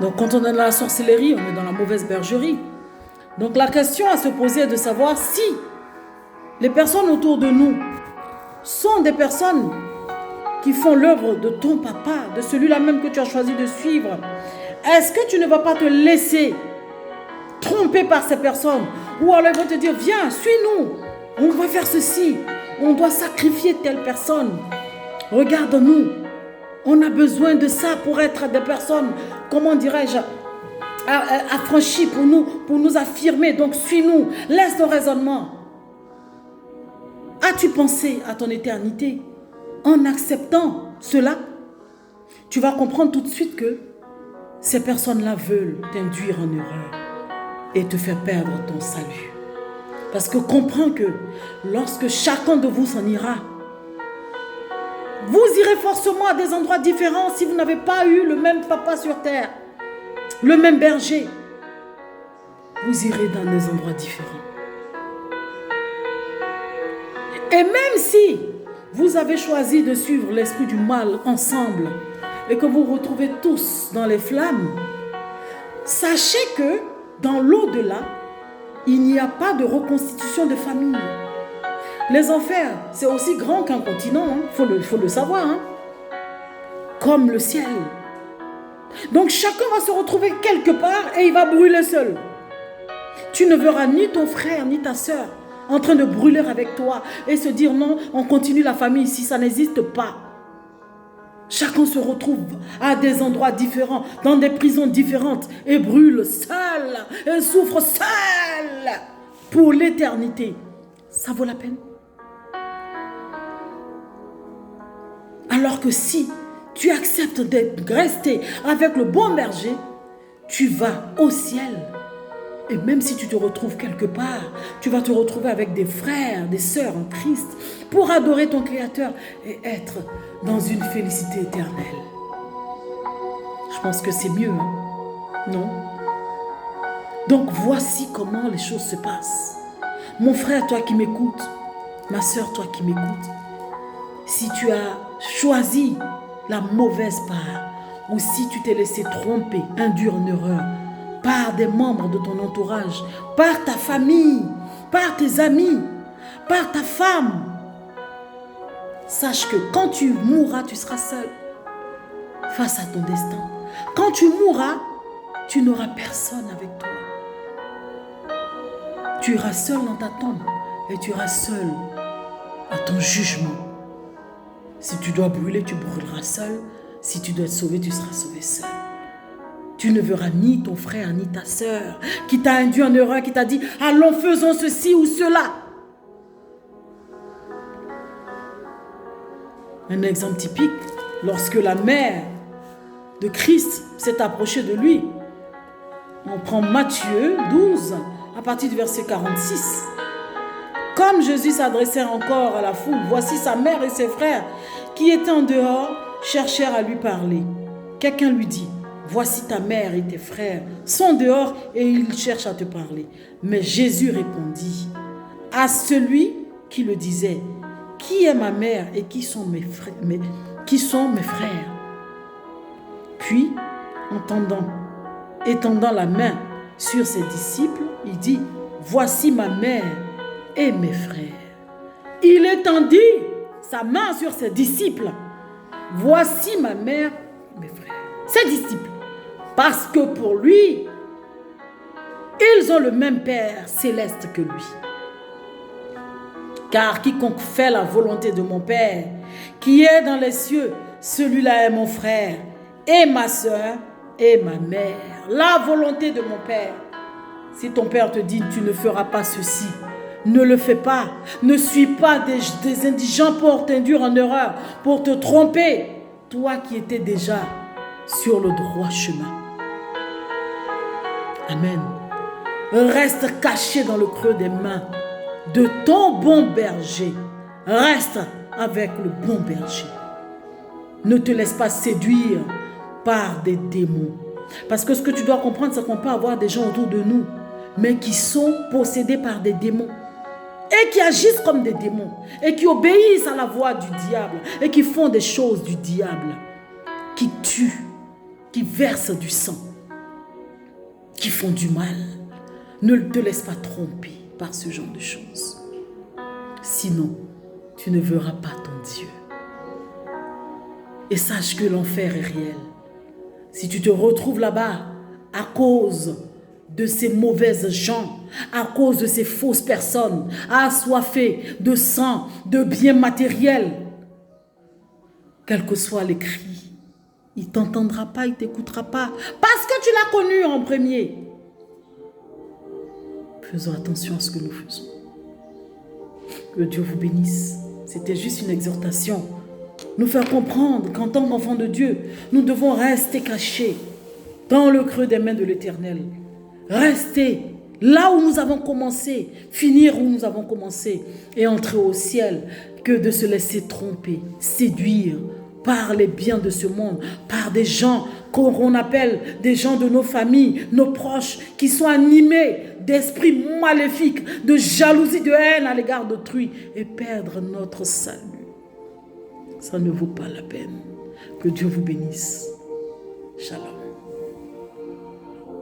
Donc quand on est dans la sorcellerie, on est dans la mauvaise bergerie. Donc la question à se poser est de savoir si les personnes autour de nous sont des personnes qui font l'œuvre de ton papa, de celui-là même que tu as choisi de suivre. Est-ce que tu ne vas pas te laisser tromper par ces personnes? Ou alors ils vont te dire, viens, suis-nous, on va faire ceci, on doit sacrifier telle personne. Regarde-nous, on a besoin de ça pour être des personnes, comment dirais-je, affranchies pour nous affirmer. Donc suis-nous, laisse ton raisonnement. As-tu pensé à ton éternité? En acceptant cela, tu vas comprendre tout de suite que ces personnes-là veulent t'induire en erreur et te faire perdre ton salut. Parce que comprends que lorsque chacun de vous s'en ira, vous irez forcément à des endroits différents si vous n'avez pas eu le même papa sur terre, le même berger. Vous irez dans des endroits différents. Et même si vous avez choisi de suivre l'esprit du mal ensemble et que vous vous retrouvez tous dans les flammes, sachez que dans l'au-delà, il n'y a pas de reconstitution de famille. Les enfers, c'est aussi grand qu'un continent, faut le savoir, comme le ciel. Donc chacun va se retrouver quelque part et il va brûler seul. Tu ne verras ni ton frère ni ta soeur en train de brûler avec toi et se dire non, on continue la famille ici, ça n'existe pas. Chacun se retrouve à des endroits différents, dans des prisons différentes et brûle seul et souffre seul pour l'éternité. Ça vaut la peine? Alors que si tu acceptes de rester avec le bon berger, tu vas au ciel. Et même si tu te retrouves quelque part, tu vas te retrouver avec des frères, des sœurs en Christ pour adorer ton Créateur et être dans une félicité éternelle. Je pense que c'est mieux, non? Donc voici comment les choses se passent. Mon frère, toi qui m'écoutes, ma sœur, toi qui m'écoutes, si tu as choisi la mauvaise part ou si tu t'es laissé tromper, induire en erreur par des membres de ton entourage, par ta famille, par tes amis, par ta femme, sache que quand tu mourras, tu seras seul face à ton destin. Quand tu mourras, tu n'auras personne avec toi. Tu iras seul dans ta tombe et tu iras seul à ton jugement. Si tu dois brûler, tu brûleras seul. Si tu dois être sauvé, tu seras sauvé seul. Tu ne verras ni ton frère ni ta sœur qui t'a induit en erreur, qui t'a dit « Allons, faisons ceci ou cela ». Un exemple typique, lorsque la mère de Christ s'est approchée de lui. On prend Matthieu 12, à partir du verset 46. Comme Jésus s'adressait encore à la foule, voici sa mère et ses frères qui étaient en dehors cherchèrent à lui parler. Quelqu'un lui dit, voici ta mère et tes frères sont dehors et ils cherchent à te parler. Mais Jésus répondit à celui qui le disait, qui est ma mère et qui sont mes frères, Puis, étendant la main sur ses disciples, il dit, voici ma mère et mes frères. Il étendit sa main sur ses disciples. Voici ma mère et mes frères. Ses disciples. Parce que pour lui, ils ont le même Père céleste que lui. Car quiconque fait la volonté de mon Père, qui est dans les cieux, celui-là est mon frère, et ma soeur, et ma mère. La volonté de mon Père. Si ton Père te dit, tu ne feras pas ceci, ne le fais pas. Ne suis pas des indigents pour t'induire en erreur, pour te tromper. Toi qui étais déjà sur le droit chemin. Amen. Reste caché dans le creux des mains de ton bon berger. Reste avec le bon berger. Ne te laisse pas séduire par des démons. Parce que ce que tu dois comprendre, c'est qu'on peut avoir des gens autour de nous, mais qui sont possédés par des démons. Et qui agissent comme des démons. Et qui obéissent à la voix du diable. Et qui font des choses du diable. Qui tuent. Qui versent du sang. qui font du mal. Ne te laisse pas tromper par ce genre de choses. Sinon, tu ne verras pas ton Dieu. Et sache que l'enfer est réel. Si tu te retrouves là-bas à cause de ces mauvaises gens, à cause de ces fausses personnes, assoiffées de sang, de biens matériels, quels que soient les cris, il ne t'entendra pas, il ne t'écoutera pas, parce que tu l'as connu en premier. Faisons attention à ce que nous faisons. Que Dieu vous bénisse. C'était juste une exhortation. Nous faire comprendre qu'en tant qu'enfants de Dieu, nous devons rester cachés dans le creux des mains de l'Éternel. Rester là où nous avons commencé, finir où nous avons commencé et entrer au ciel, que de se laisser tromper, séduire par les biens de ce monde, par des gens qu'on appelle des gens de nos familles, nos proches, qui sont animés d'esprits maléfiques, de jalousie, de haine à l'égard d'autrui et perdre notre salut. Ça ne vaut pas la peine. Que Dieu vous bénisse. Shalom.